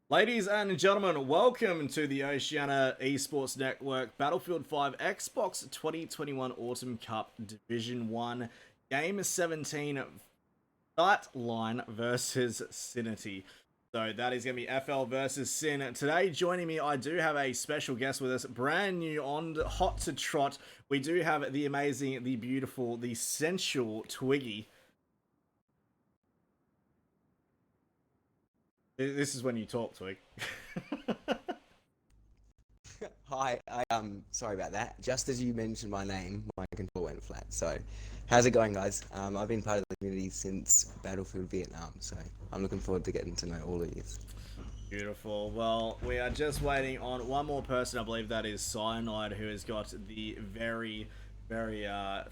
Ladies and gentlemen, welcome to the Oceania Esports Network Battlefield 5 Xbox 2021 Autumn Cup Division 1 Game 17 Line versus Sinity. So that is going to be FL versus SiN. Today, joining me, I do have a special guest with us, brand new on hot to trot. We do have the amazing, the beautiful, the sensual Twiggy. This is when you talk, Twig. Hi, sorry about that. Just as you mentioned my name, my control went flat. So, how's it going, guys? I've been part of the community since Battlefield Vietnam, so I'm looking forward to getting to know all of you. Beautiful. Well, we are just waiting on one more person. I believe that is Cyanide, who has got the very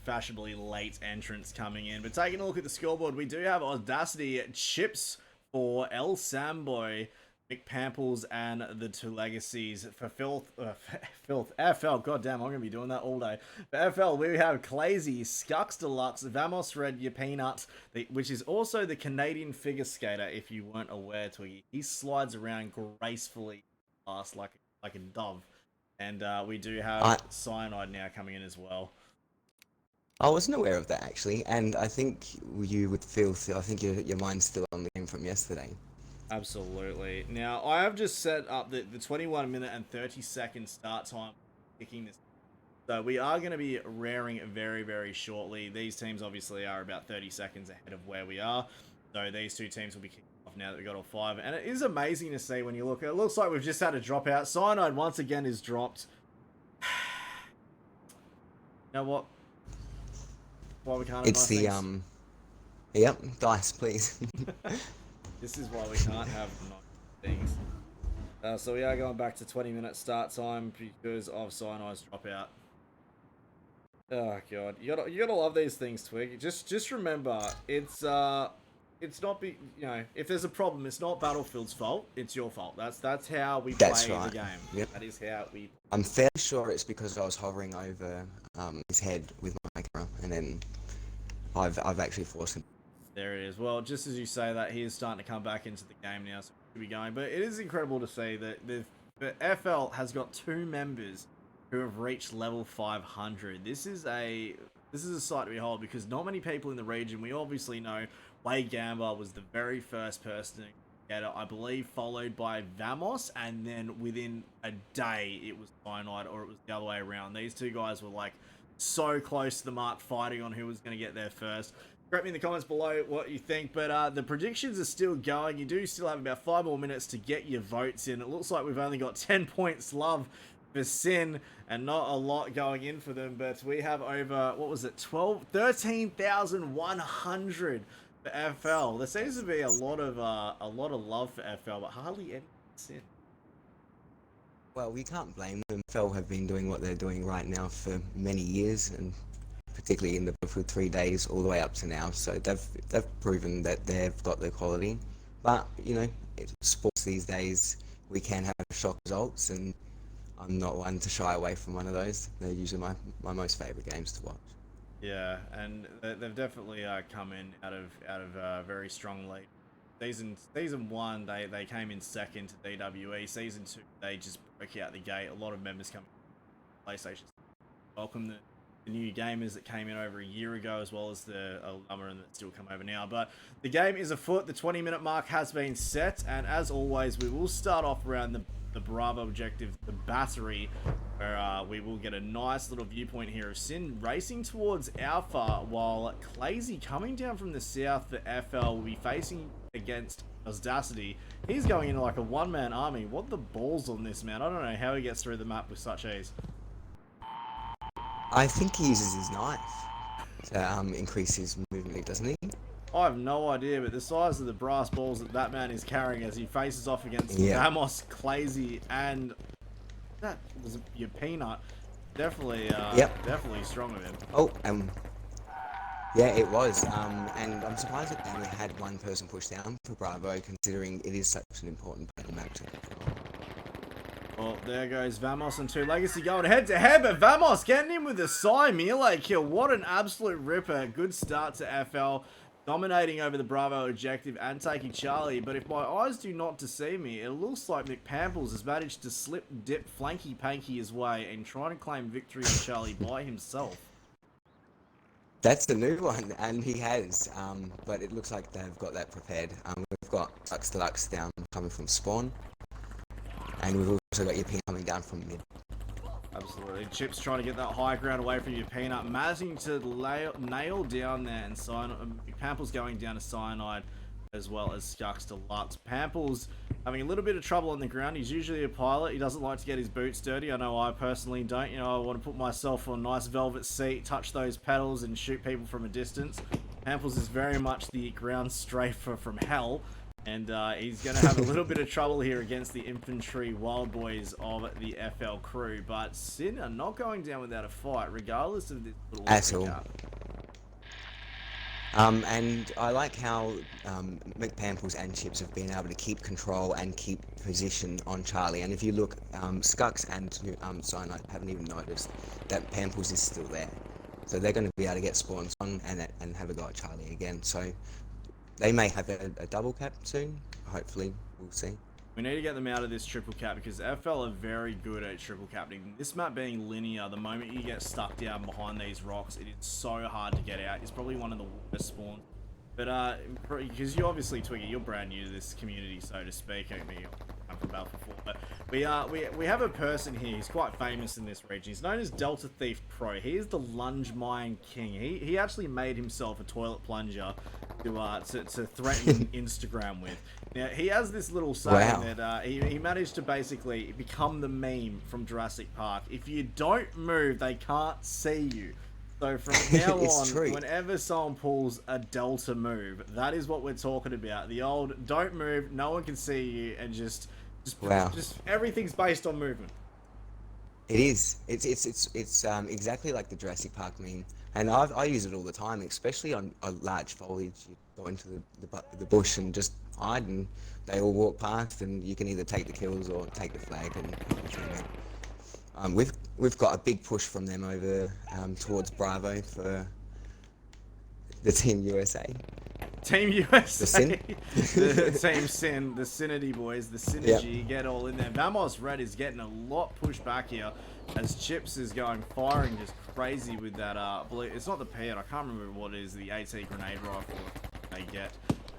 fashionably late entrance coming in. But taking a look at the scoreboard, we do have Audacity chips for El Samboy, Mick Pamples, and the two legacies for Filth. FL. God damn, I'm gonna be doing that all day. For FL, we have Clazy, Skux Deluxe, Vamos Red, Your Peanut, which is also the Canadian figure skater. If you weren't aware, Twiggy, he slides around gracefully fast like a dove. And we do have Cyanide now coming in as well. I wasn't aware of that actually, and I think you would feel. I think your mind's still on the game from yesterday. Absolutely. Now, I have just set up the 21 minute and 30-second start time picking this. So we are going to be raring very shortly. These teams obviously are about 30 seconds ahead of where we are. So these two teams will be kicking off now that we've got all five. And it is amazing to see when you look. It looks like we've just had a dropout. Cyanide once again is dropped. You know what? Why we can't have It's the things? Yep, dice, please. This is why we can't have nice things. So we are going back to 20-minute start time because of Cyanide's dropout. Oh god, you gotta love these things, Twig. Just remember, it's not if there's a problem, it's not Battlefield's fault. It's your fault. That's how we play right. the game. Yep. That is how we. I'm fairly sure it's because I was hovering over his head with my camera, and then I've actually forced him. There it is. Well, just as you say that, he is starting to come back into the game now, so we should be going. But it is incredible to see that the FL has got two members who have reached level 500. This is a sight to behold because not many people in the region. We obviously know Wade Gamba was the very first person to get it, I believe, followed by Vamos, and then within a day it was Cyanide, or it was the other way around. These two guys were like so close to the mark, fighting on who was going to get there first. Correct me in the comments below what you think, but the predictions are still going. You do still have about 5 more minutes to get your votes in. It looks like we've only got 10 points love for SiN and not a lot going in for them, but we have over, what was it, 13,100 for FL. There seems to be a lot of love for FL, but hardly any for SiN. Well, we can't blame them. FL have been doing what they're doing right now for many years, and particularly in the Battlefield 3 days all the way up to now. So they've proven that they've got the quality. But, you know, sports these days, we can have shock results, and I'm not one to shy away from one of those. They're usually my most favourite games to watch. Yeah, and they've definitely come in out of a very strong lead. Season 1, they came in second to DWE. Season 2, they just broke out the gate. A lot of members coming to PlayStation. Welcome the new gamers that came in over a year ago, as well as the alumni that still come over now. But the game is afoot. The 20-minute mark has been set, and as always, we will start off around the Bravo objective, the battery, where we will get a nice little viewpoint here of SiN racing towards Alpha, while Clazy coming down from the south for FL will be facing against Audacity. He's going into like a one-man army. What the balls on this, man? I don't know how he gets through the map with such ease. I think he uses his knife to increase his movement, doesn't he? I have no idea, but the size of the brass balls that man is carrying as he faces off against Vamos, Clazy, and that was your Peanut. Definitely, definitely strong of him. Oh, yeah, it was. And I'm surprised that they only had one person pushed down for Bravo, considering it is such an important battle map to. Well, there goes Vamos and two Legacy going head to head, but Vamos getting in with a Psy melee kill. What an absolute ripper. Good start to FL. dominating over the Bravo objective and taking Charlie, but if my eyes do not deceive me, it looks like McPamples has managed to slip dip Flanky Panky his way and trying to claim victory on Charlie by himself. That's the new one, and he has, but it looks like they've got that prepared. We've got Lux Deluxe down coming from spawn, and we've also got your pin coming down from mid. Absolutely. Chip's trying to get that high ground away from your Peanut, managing to nail down there, and Pample's going down to Cyanide as well as Skux Deluxe. Pample's having a little bit of trouble on the ground. He's usually a pilot. He doesn't like to get his boots dirty. I know I personally don't. You know, I want to put myself on a nice velvet seat, touch those pedals, and shoot people from a distance. Pamples is very much the ground strafer from hell. And he's going to have a little bit of trouble here against the infantry wild boys of the FL crew. But SiN are not going down without a fight, regardless of this little at all. And I like how McPamples and Chips have been able to keep control and keep position on Charlie. And if you look, Skux and Cyanide haven't even noticed that Pamples is still there. So they're going to be able to get spawns on and have a go at Charlie again. So they may have a double cap soon. Hopefully, we'll see. We need to get them out of this triple cap because FL are very good at triple capping. This map being linear, the moment you get stuck down behind these rocks, it is so hard to get out. It's probably one of the worst spawns. But because you obviously, Twiggy, you're brand new to this community, so to speak. I mean, I'm from Balfour, but we have a person here. He's quite famous in this region. He's known as Delta Thief Pro. He is the lunge mine king. He actually made himself a toilet plunger to threaten Instagram with. Now he has this little saying that he managed to basically become the meme from Jurassic Park. If you don't move, they can't see you. So from now on, whenever someone pulls a Delta move, that is what we're talking about. The old don't move, no one can see you, and just everything's based on movement. It is. It's exactly like the Jurassic Park meme, and I use it all the time, especially on a large foliage. You go into the bush and just hide, and they all walk past, and you can either take the kills or take the flag. And we've got a big push from them over towards Bravo for the Team USA. Team USA. The SiN? The Team SiN, the Synity boys, the Synergy, get all in there. Vamos Red is getting a lot pushed back here as Chips is firing just crazy with that, it's not the pad, I can't remember what it is, the AT grenade rifle they get.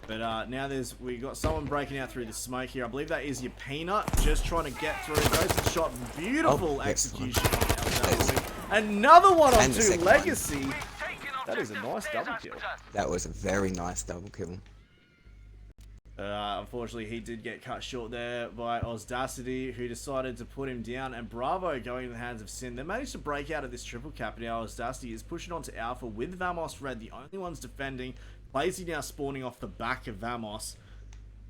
But now we got someone breaking out through the smoke here. I believe that is your Peanut, just trying to get through. Goes to shot, beautiful execution on the Another one on 2 Legacy. That is a nice double kill. That was a very nice double kill. Unfortunately, he did get cut short there by Ozdacity, who decided to put him down. And Bravo going in the hands of SiN. They managed to break out of this triple cap. Now Ozdacity is pushing on to Alpha with Vamos Red, the only ones defending. Lazy now spawning off the back of Vamos.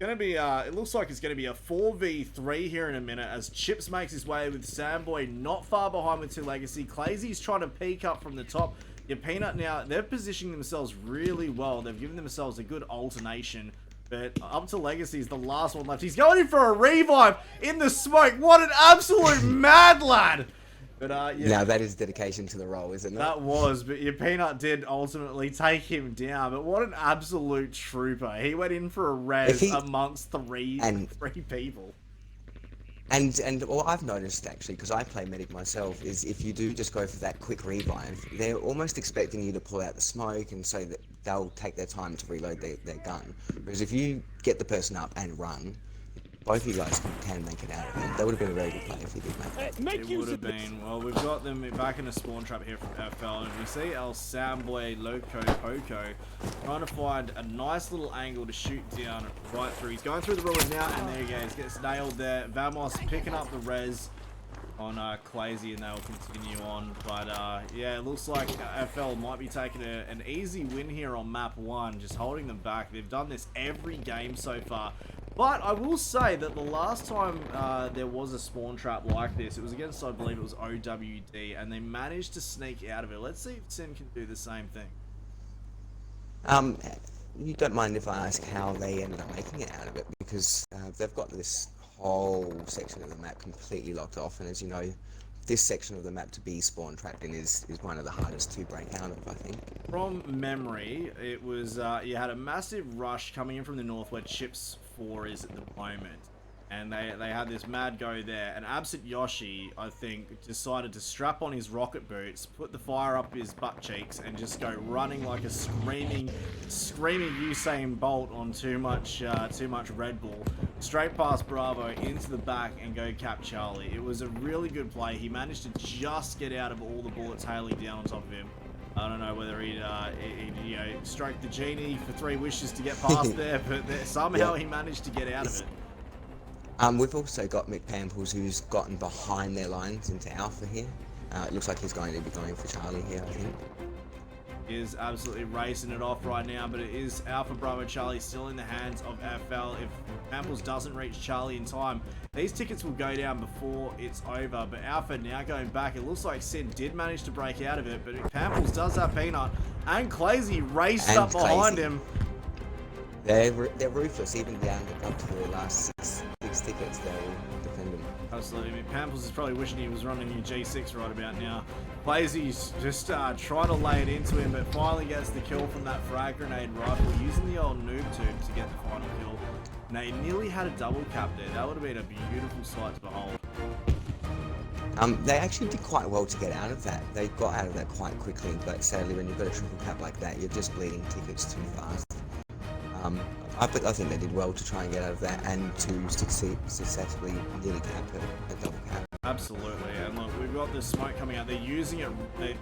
Gonna be it looks like it's gonna be a 4v3 here in a minute as Chips makes his way with Samboy not far behind with 2 Legacy. Claysy's trying to peek up from the top. Your Peanut now, they're positioning themselves really well. They've given themselves a good alternation. But up to Legacy is the last one left. He's going in for a revive in the smoke. What an absolute mad lad! But yeah. Now that is dedication to the role, isn't it? That was, but your Peanut did ultimately take him down. But what an absolute trooper! He went in for a res amongst three people. And what I've noticed actually, because I play medic myself, is if you do just go for that quick revive, they're almost expecting you to pull out the smoke, and so that they'll take their time to reload their gun. Whereas if you get the person up and run, both of you guys can make it out of it. That would have been a very good play if you did make it. It would have been. Well, we've got them back in a spawn trap here from FL, and we see El Samboy Loco Poco trying to find a nice little angle to shoot down right through. He's going through the ruins now, and there he goes. Gets nailed there. Vamos picking up the res on Clazy, and they'll continue on. But yeah, it looks like FL might be taking an easy win here on map 1, just holding them back. They've done this every game so far. But I will say that the last time there was a spawn trap like this, it was against, I believe it was OWD, and they managed to sneak out of it. Let's see if SiN can do the same thing. You don't mind if I ask how they ended up making it out of it? Because they've got this whole section of the map completely locked off, and as you know, this section of the map to be spawn trapped in is one of the hardest to break out of, I think. From memory, it was you had a massive rush coming in from the north where Chips 4 is at the moment. And they had this mad go there. And Absent Yoshi, I think, decided to strap on his rocket boots, put the fire up his butt cheeks, and just go running like a screaming Usain Bolt on too much Red Bull, straight past Bravo into the back and go cap Charlie. It was a really good play. He managed to just get out of all the bullets hailing down on top of him. I don't know whether he stroked the genie for 3 wishes to get past there, but somehow he managed to get out of it. We've also got Mick Pamples, who's gotten behind their lines into Alpha here. It looks like he's going to be going for Charlie here, I think. He is absolutely racing it off right now, but it is Alpha Bravo Charlie still in the hands of FL. If Pamples doesn't reach Charlie in time, these tickets will go down before it's over. But Alpha now going back. It looks like SiN did manage to break out of it, but Pamples does have Peanut, and Clazy raced up behind him. They're ruthless, even down up to the last six tickets. They'll defend them. Absolutely. I mean, Pamples is probably wishing he was running in G6 right about now. Clazy's just trying to lay it into him, but finally gets the kill from that frag grenade rifle, using the old noob tube to get the final kill. And they nearly had a double cap there. That would have been a beautiful sight to behold. They actually did quite well to get out of that. They got out of that quite quickly, but sadly when you've got a triple cap like that, you're just bleeding tickets too fast. I think they did well to try and get out of that and to successfully nearly cap a double cap. Absolutely, and look, we've got the smoke coming out. They're using it.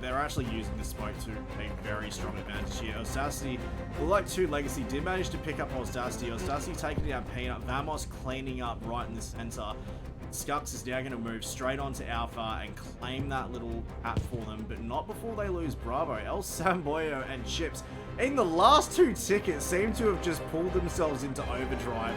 They're actually using the smoke to a very strong advantage here. Ostacity, well, like 2 Legacy, did manage to pick up Ostacity. Ostacity taking down Peanut. Vamos cleaning up right in the center. Skux is now going to move straight onto Alpha and claim that little hat for them, but not before they lose Bravo. El Samboyo and Chips, in the last 2 tickets, seem to have just pulled themselves into overdrive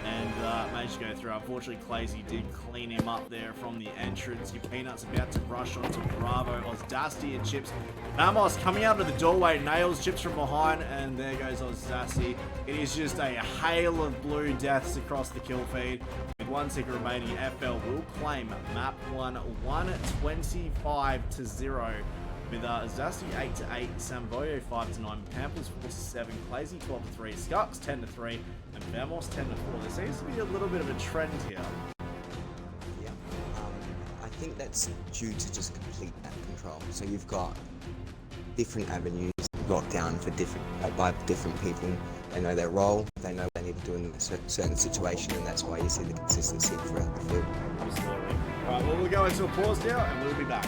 and managed to go through. Unfortunately, Clazy did clean him up there from the entrance. Your Peanut's about to rush onto Bravo. Ozdasti and Chips. Vamos coming out of the doorway, nails Chips from behind, and there goes Ozdasti. It is just a hail of blue deaths across the kill feed. With 1 ticket remaining, FL will claim map 1, 125-0. With Zasti 8-8, Samboyo 5-9, Pamples 4-7, Clazy 12-3, Skux 10-3, and Vamos 10-4. There seems to be a little bit of a trend here. Yeah, I think that's due to just complete map control. So you've got different avenues locked down for by different people. They know their role, they know what they need to do in a certain situation, and that's why you see the consistency throughout the field. Absolutely. Alright, well, we'll go into a pause now, and we'll be back.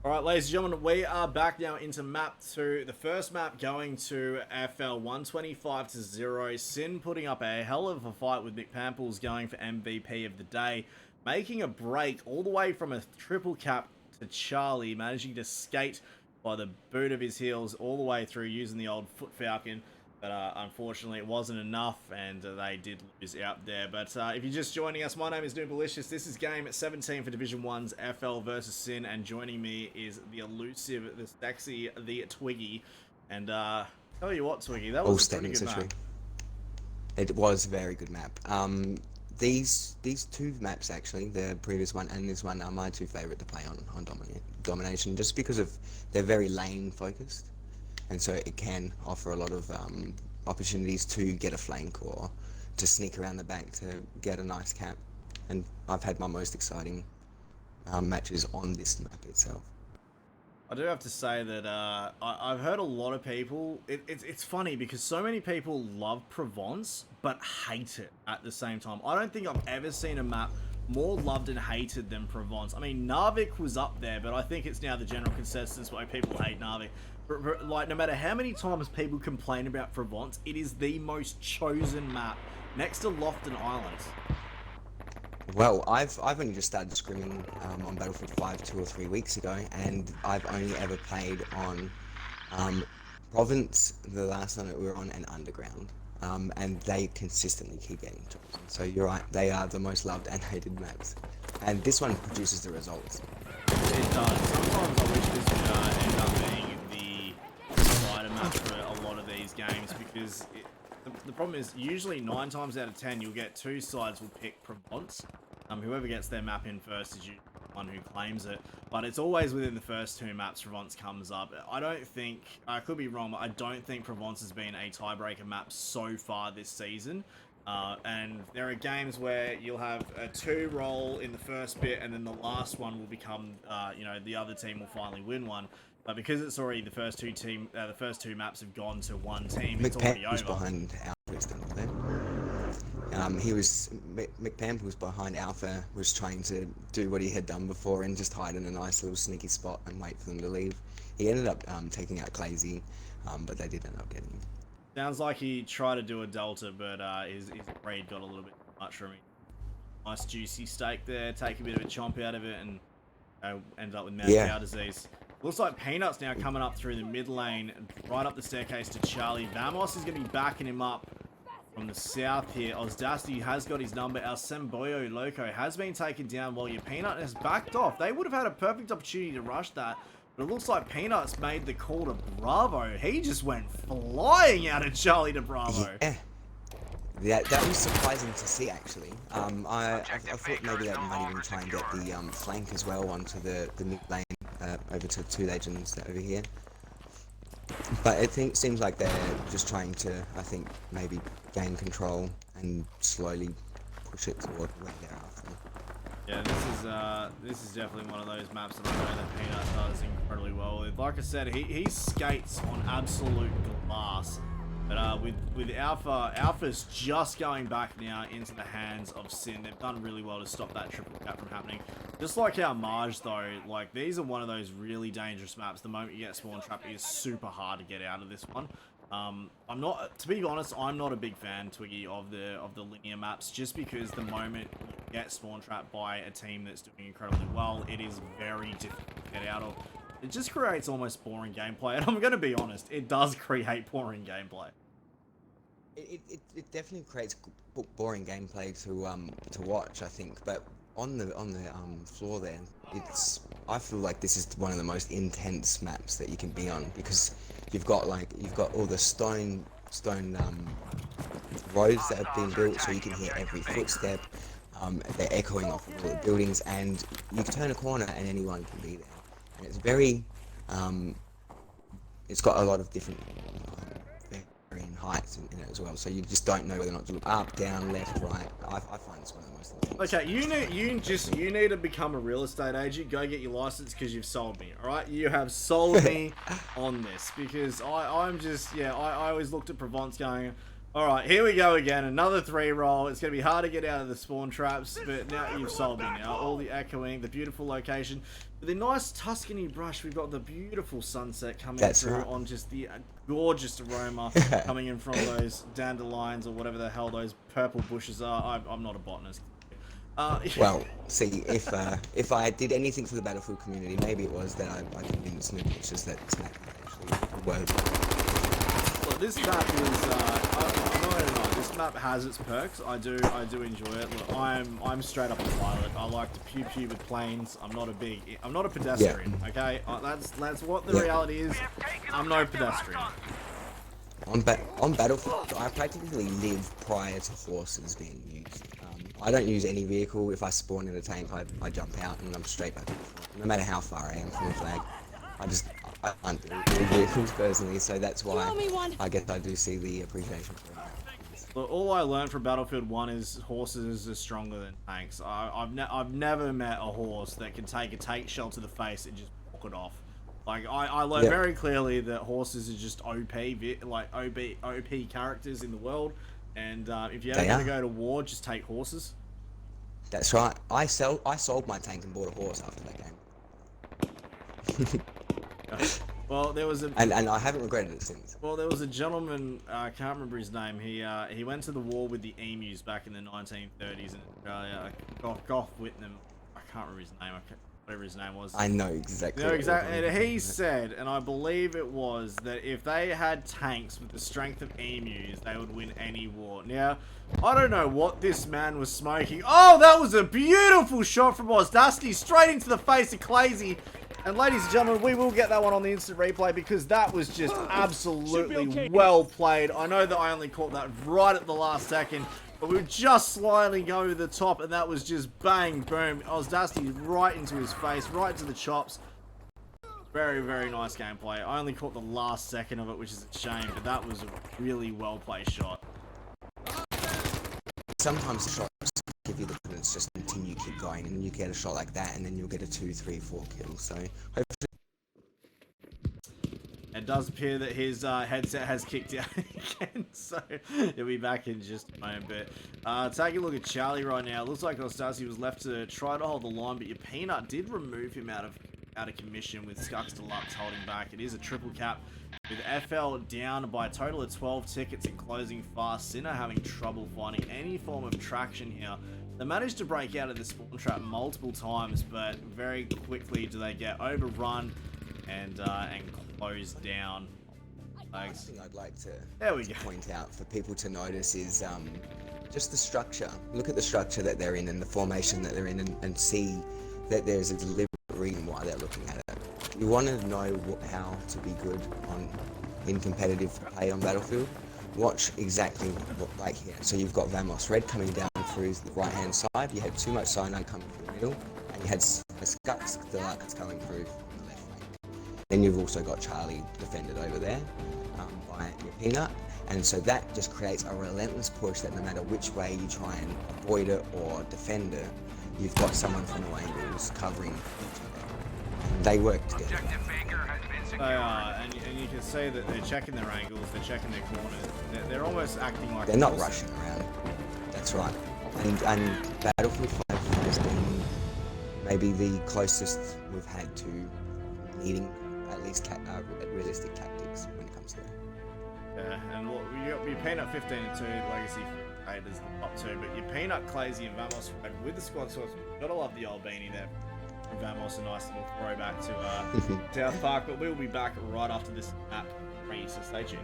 Alright, ladies and gentlemen, we are back now into map 2. The first map going to FL 125-0. SiN putting up a hell of a fight with Mick Pamples going for MVP of the day. Making a break all the way from a triple cap to Charlie, managing to skate by the boot of his heels all the way through using the old foot falcon. But unfortunately, it wasn't enough, and they did lose out there. But if you're just joining us, my name is Noobalicious. This is game 17 for Division 1's FL versus SiN, and joining me is the elusive, the sexy, the Twiggy. And tell you what, Twiggy, that was a pretty good map. It was a very good map. These 2 maps, actually, the previous one and this one, are my 2 favorite to play on Domination, just because of they're very lane focused. And so it can offer a lot of opportunities to get a flank or to sneak around the back to get a nice cap. And I've had my most exciting matches on this map itself. I do have to say that I've heard a lot of people. It's funny because so many people love Provence but hate it at the same time. I don't think I've ever seen a map more loved and hated than Provence. I mean, Narvik was up there, but I think it's now the general consensus why people hate Narvik. Like, no matter how many times people complain about Provence, it is the most chosen map next to Lofton Islands. Well, I've only just started scrimming on Battlefield 5 2 or 3 weeks ago, and I've only ever played on Province, the last one that we were on, and Underground. And they consistently keep getting chosen. So you're right, they are the most loved and hated maps. And this one produces the results. It does. Sometimes I wish this would end up being the spider map for a lot of these games, because the problem is usually 9 times out of 10 you'll get 2 sides will pick Provence. Whoever gets their map in first is usually the one who claims it, but it's always within the first 2 maps Provence comes up. I don't think, I could be wrong, but I don't think Provence has been a tiebreaker map so far this season. And there are games where you'll have a 2 roll in the first bit, and then the last one will become, the other team will finally win one. But because it's already the first two maps have gone to one team, it's already over. Was behind Alpha there. McPam was behind Alpha, was trying to do what he had done before and just hide in a nice little sneaky spot and wait for them to leave. He ended up taking out Clazy, but they did end up getting him. Sounds like he tried to do a delta, but his raid got a little bit too much from him. Nice juicy steak there, take a bit of a chomp out of it, and ended up with mad cow disease. Looks like Peanut's now coming up through the mid lane, right up the staircase to Charlie. Vamos is going to be backing him up from the south here. Ozdasti has got his number. Our Semboyo Loco has been taken down while your Peanut has backed off. They would have had a perfect opportunity to rush that, but it looks like Peanut's made the call to Bravo. He just went flying out of Charlie to Bravo. Yeah, that was surprising to see, actually. I thought maybe they might even try and get the flank as well onto the mid lane, over to 2 legends over here. But it seems like they're just trying to, I think, maybe gain control and slowly push it toward where they're after. Yeah, this is definitely one of those maps that I know that Peanut does incredibly well with. Like I said, he skates on absolute glass. But with Alpha's just going back now into the hands of SiN. They've done really well to stop that triple cap from happening. Just like our Marge though, like these are one of those really dangerous maps. The moment you get spawn trap, it is super hard to get out of this one. I'm not, to be honest, I'm not a big fan, Twiggy, of the linear maps, just because the moment you get spawn trapped by a team that's doing incredibly well, it is very difficult to get out of. It just creates almost boring gameplay, and I'm going to be honest, it does create boring gameplay. It definitely creates boring gameplay to watch, I think. But on the floor there, I feel like this is one of the most intense maps that you can be on, because you've got all the stone roads that have been built, so you can hear every footstep. They're echoing off of all the buildings, and you can turn a corner and anyone can be there. And it's very, it's got a lot of different varying heights in it as well. So you just don't know whether or not to look up, down, left, right. I find this one of the most intense. Okay, you need to become a real estate agent. Go get your license, because you've sold me. All right, you have sold me on this, because I always looked at Provence going, all right, here we go again, another 3 roll. It's going to be hard to get out of the spawn traps, but now you've sold me now. All the echoing, the beautiful location. With the nice Tuscany brush, we've got the beautiful sunset coming through on just the gorgeous aroma coming in from those dandelions or whatever the hell those purple bushes are. I'm not a botanist. Well, see, if I did anything for the Battlefield community, maybe it was that I convinced new pitchers that Snack actually were. Look, this map is, I'm not gonna lie, this map has its perks. I do enjoy it. Look, I'm straight up a pilot. I like to pew pew with planes. I'm not a pedestrian. Yeah. Okay, that's what the reality is. I'm no pedestrian. On Battlefield, I practically live prior to horses being used. I don't use any vehicle. If I spawn in a tank, I jump out and I'm straight back. No matter how far I am from the flag, I can't do vehicles personally, so that's why I guess I do see the appreciation for it. Look, all I learned from Battlefield 1 is horses are stronger than tanks. I've never met a horse that can take a tank shell to the face and just walk it off. Like, I learned very clearly that horses are just OP characters in the world, and if you're ever going to go to war, just take horses. That's right. I sold my tank and bought a horse after that game. Well, there was and I haven't regretted it since. Well, there was a gentleman, I can't remember his name. He went to the war with the emus back in the 1930s in Australia. Gough Whitnam, I can't remember his name. Whatever his name was. I know exactly. No, exactly. And he said, and I believe it was, that if they had tanks with the strength of emus, they would win any war. Now, I don't know what this man was smoking. Oh, that was a beautiful shot from Dusty, straight into the face of Clazy. And ladies and gentlemen, we will get that one on the instant replay because that was just absolutely well played. I know that I only caught that right at the last second, but we were just slightly going to the top, and that was just bang, boom. Dusty right into his face, right to the chops. Very, very nice gameplay. I only caught the last second of it, which is a shame, but that was a really well played shot. Sometimes the shots give you the confidence just continue, keep going, and you get a shot like that, and then you'll get a 2, 3, 4 kill. So hopefully. It does appear that his headset has kicked out again, so he'll be back in just a moment. But taking a look at Charlie right now, it looks like Ostasi was left to try to hold the line, but your Peanut did remove him out of commission with Skux Deluxe holding back. It is a triple cap with FL down by a total of 12 tickets and closing fast. SiN are having trouble finding any form of traction here. They managed to break out of the spawn trap multiple times, but very quickly do they get overrun and closed down. One thing I'd like to point out for people to notice is just the structure. Look at the structure that they're in and the formation that they're in, and see that there's a deliberate reason why they're looking at it. You want to know how to be good in competitive play on Battlefield. Watch exactly what, like here. So you've got Vamos Red coming down through the right hand side. You had too much Cyanide coming through the middle, and you had a Skux Deluxe coming through the left flank. Then you've also got Charlie defended over there by your Peanut, and so that just creates a relentless push that no matter which way you try and avoid it or defend it, you've got someone from all angles covering each other. And they work together. They are, and you can see that they're checking their angles, they're checking their corners. They're almost acting like they're not rushing around. That's right. And Battlefield 5 has been maybe the closest we've had to needing at least realistic tactics when it comes to that. Yeah, and look, you got your Peanut 15 and 2, Legacy 8 is the top 2, but your Peanut, Clazy, and Vamos Red with the squad source. Gotta love the old beanie there. Vamos, a nice little throwback to South Park, but we'll be back right after this map free, so stay tuned.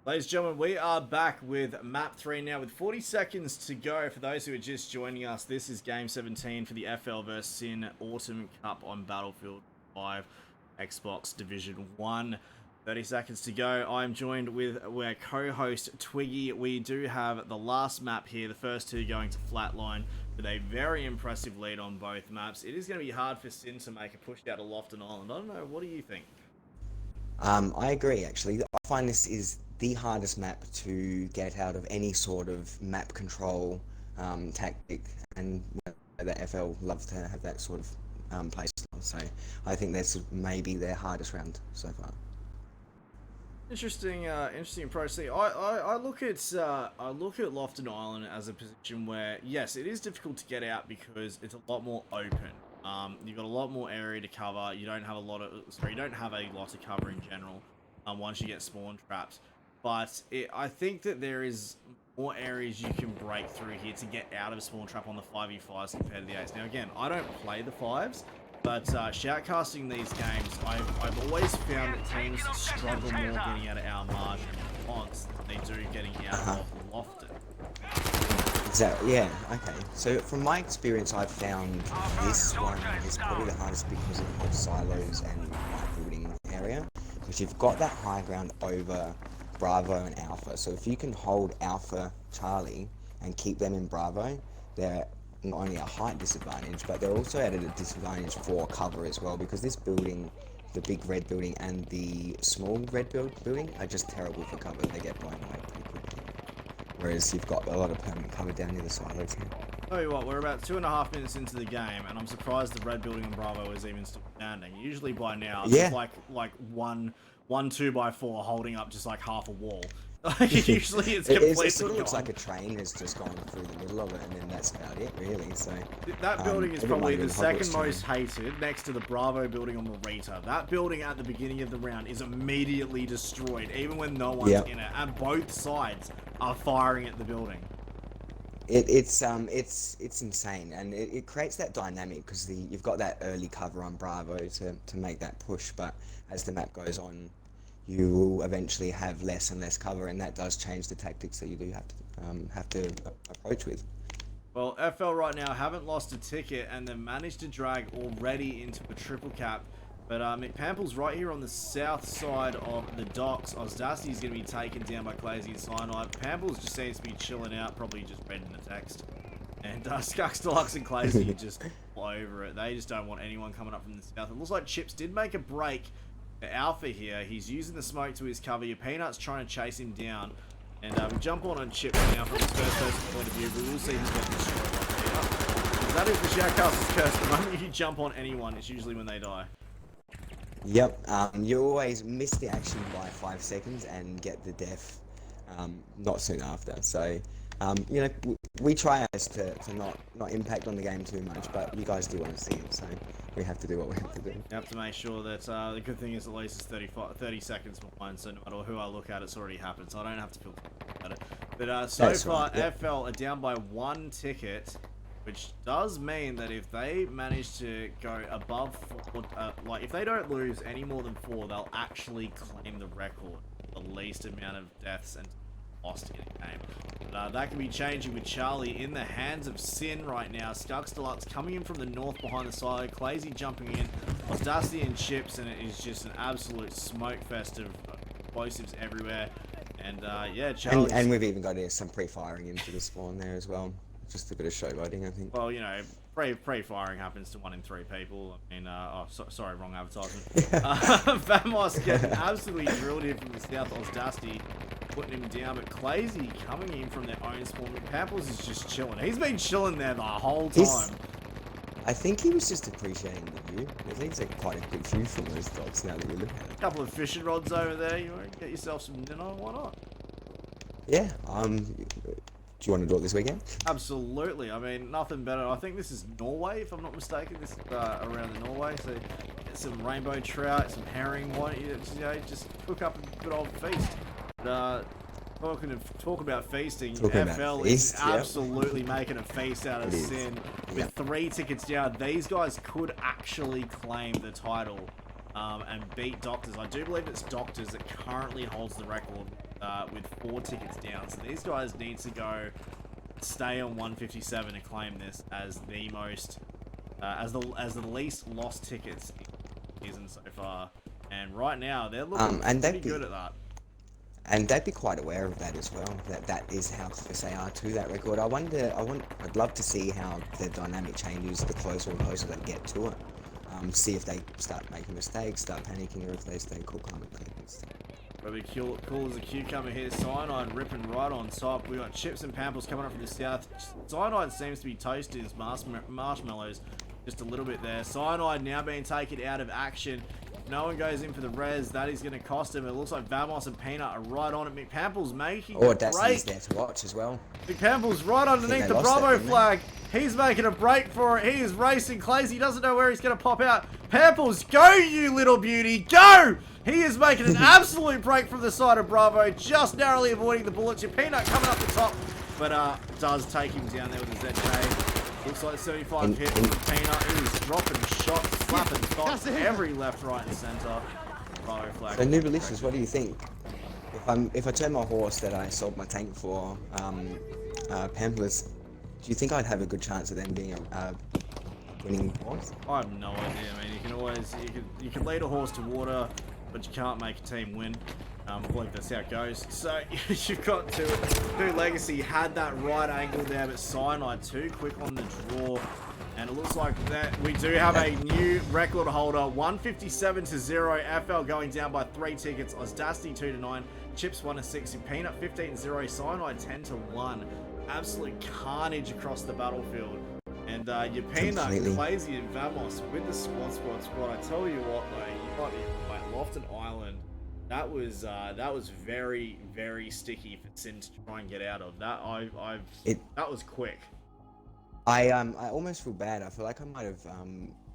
Ladies and gentlemen, we are back with map 3 now with 40 seconds to go. For those who are just joining us, this is game 17 for the FL vs SiN Autumn Cup on Battlefield 5 Xbox Division 1. 30 seconds to go. I'm joined with our co-host Twiggy. We do have the last map here, the first two going to Flatline with a very impressive lead on both maps. It is going to be hard for SiN to make a push out of Lofton Island. I don't know, what do you think? I agree, actually. I find this is the hardest map to get out of any sort of map control tactic, and the FL love to have that sort of play style. So I think that's maybe their hardest round so far. Interesting approach. See, I look at Lofton Island as a position where, yes, it is difficult to get out because it's a lot more open. You've got a lot more area to cover. You don't have a lot of to cover in general. Once you get spawn trapped, but I think that there is more areas you can break through here to get out of spawn trap on the 5v5s compared to the 8s. Now again, I don't play the 5s, but shoutcasting these games, I've always found that teams struggle more getting out of our margin response than they do getting out of Lofted. Exactly. Yeah. Okay. So from my experience, I've found this one is probably the hardest because of the silos and light building area. Because you've got that high ground over Bravo and Alpha. So if you can hold Alpha, Charlie, and keep them in Bravo, they're not only a height disadvantage, but they're also at a disadvantage for cover as well. Because this building, the big red building and the small red building, are just terrible for cover. They get blown away pretty quickly. Whereas you've got a lot of permanent cover down near the silos here. Tell you what, we're about 2.5 minutes into the game, and I'm surprised the red building on Bravo is even still standing. Usually by now, it's like one 2x4 holding up just like half a wall. Usually it's completely it sort of looks like a train has just gone through the middle of it, and then that's about it, really. So that building is probably the second most hated, next to the Bravo building on Marita. That building at the beginning of the round is immediately destroyed, even when no one's in it, and both sides are firing at the building. It's insane, and it creates that dynamic because you've got that early cover on Bravo to make that push, but as the map goes on, you will eventually have less and less cover, and that does change the tactics that you do have to approach with. Well, FL right now haven't lost a ticket, and they've managed to drag already into a triple cap. But McPample's right here on the south side of the docks. Ozdasti's going to be taken down by Clazy and Cyanide. Pamples just seems to be chilling out, probably just reading the text. And Skux Deluxe and Clazy just fly over it. They just don't want anyone coming up from the south. It looks like Chips did make a break for Alpha here. He's using the smoke to his cover. Your Peanut's trying to chase him down. And we jump on Chips now from his first person point of view. We will see him get destroyed by Peanut. That is the Shoutcaster's curse. The moment you jump on anyone, it's usually when they die. Yep, you always miss the action by 5 seconds and get the death not soon after. So, you know, we try to not impact on the game too much, but you guys do want to see it, so we have to do what we have to do. You have to make sure that the good thing is at least it's 30 seconds behind, so no matter who I look at, it's already happened, so I don't have to feel about it. But so That's far, right, yep. FL are down by 1 ticket. Which does mean that if they manage to go above 4, like if they don't lose any more than 4, they'll actually claim the record, the least amount of deaths and lost in a game. But, that can be changing with Charlie in the hands of SiN right now. Skux Deluxe coming in from the north behind the silo, Clazy jumping in, Ozdasti and Chips, and it is just an absolute smoke fest of explosives everywhere. And yeah, Charlie. And we've even got some pre-firing into the spawn there as well. Just a bit of showboating, I think. Well, you know, pre-firing happens to 1 in 3 people. I mean, sorry, wrong advertisement. Vamos getting absolutely drilled here from the south. Ozdasti putting him down, but Clazy coming in from their own spawn. Pamples is just chilling. He's been chilling there the whole time. I think he was just appreciating the view. It looks like quite a good view from those dogs now that you look at it. A couple of fishing rods over there. You want to get yourself some dinner? Why not? Yeah. Do you want to do it this weekend? Absolutely. I mean, nothing better. I think this is Norway, if I'm not mistaken. This is around the Norway. So get some rainbow trout, some herring. Why don't you know, just cook up a good old feast. But, talk about feasting. FL is absolutely making a feast out of SiN. With 3 tickets down, these guys could actually claim the title and beat Doctors. I do believe it's Doctors that currently holds the record with 4 tickets down. So these guys need to go stay on 157 to claim this as the most, as the least lost tickets in the season so far. And right now they're looking pretty good at that. And they'd be quite aware of that as well. That is how close they are to that record. I'd love to see how the dynamic changes the closer and closer they get to it. See if they start making mistakes, start panicking, or if they stay cool, calm, and collected. Probably cool as a cucumber here. Cyanide ripping right on top. We got Chips and Pamples coming up from the south. Cyanide seems to be toasted as marshmallows. just a little bit there. Cyanide now being taken out of action. No one goes in for the res. That is going to cost him. It looks like Vamos and Peanut are right on it. McPample's making a Audacity's break. there to watch as well. McPample's right underneath the Bravo flag. He's making a break for it. He is racing. Clazy doesn't know where he's going to pop out. Pamples, go you little beauty, go! He is making an absolute break from the side of Bravo, just narrowly avoiding the bullets. Your Peanut coming up the top, but does take him down there with the ZK. Looks like 75 hit from Peanut. He was dropping shots, slapping shots every left, right, and center. Bravo flag. So Nubalicious, what do you think? If I turn my horse that I sold my tank for, Pampless, do you think I'd have a good chance of them being a winning horse? I have no idea. I mean, you can always you can lead a horse to water, but you can't make a team win. I believe that's how it goes. So you've got two Legacy had that right angle there, but Cyanide too quick on the draw. And it looks like that we do have a new record holder. 157-0. FL going down by 3 tickets. Osdasty 2-9. Chips 1-6. Peanut 15-0. Cyanide 10-1. Absolute carnage across the battlefield. And your Peanut, Clazy, and Vamos with the squad. I tell you what, though, you got like Lofton Island. That was very, very sticky for SiN to try and get out of. That that was quick. I almost feel bad. I feel like I might have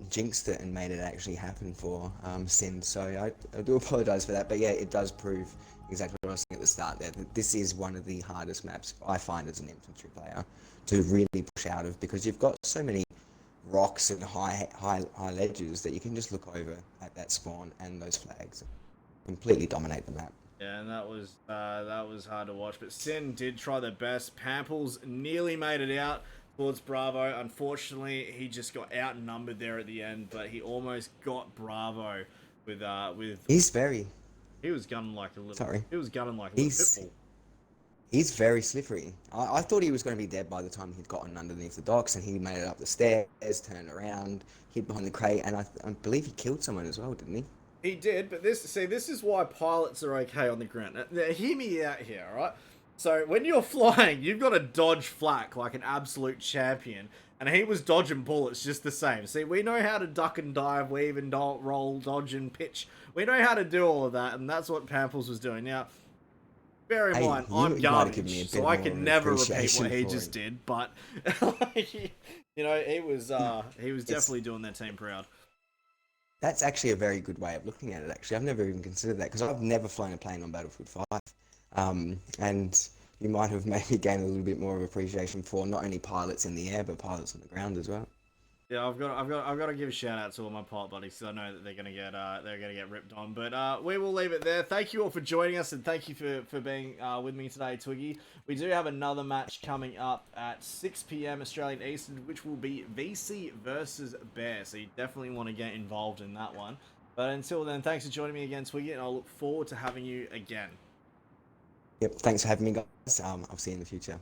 jinxed it and made it actually happen for SiN. So I do apologize for that. But yeah, it does prove exactly what I was saying at the start there. That this is one of the hardest maps I find as an infantry player to really push out of, because you've got so many rocks and high ledges that you can just look over at that spawn and those flags completely dominate the map. Yeah, and that was hard to watch. But SiN did try their best. Pamples nearly made it out towards Bravo. Unfortunately, he just got outnumbered there at the end, but he almost got Bravo with he was gunning like a little. Sorry. He was gunning like a little pitbull. He's very slippery. I thought he was going to be dead by the time he'd gotten underneath the docks, and he made it up the stairs, turned around, hid behind the crate, and I believe he killed someone as well, didn't he? He did, but this is why pilots are okay on the ground. Now, hear me out here, alright? So, when you're flying, you've got to dodge flak like an absolute champion. And he was dodging bullets just the same. See, we know how to duck and dive, weave and roll, dodge and pitch. We know how to do all of that, and that's what Pamples was doing. Now, bear in mind, I'm garbage, so I can never repeat what he just did. But, you know, he was definitely doing their team proud. That's actually a very good way of looking at it, actually. I've never even considered that, because I've never flown a plane on Battlefield 5. And you might have maybe gained a little bit more of appreciation for not only pilots in the air, but pilots on the ground as well. Yeah, I've got to give a shout out to all my pilot buddies, because I know that they're gonna get ripped on. But we will leave it there. Thank you all for joining us, and thank you for being with me today, Twiggy. We do have another match coming up at 6 PM Australian Eastern, which will be VC versus Bear. So you definitely want to get involved in that one. But until then, thanks for joining me again, Twiggy, and I'll look forward to having you again. Yep, thanks for having me, guys. I'll see you in the future.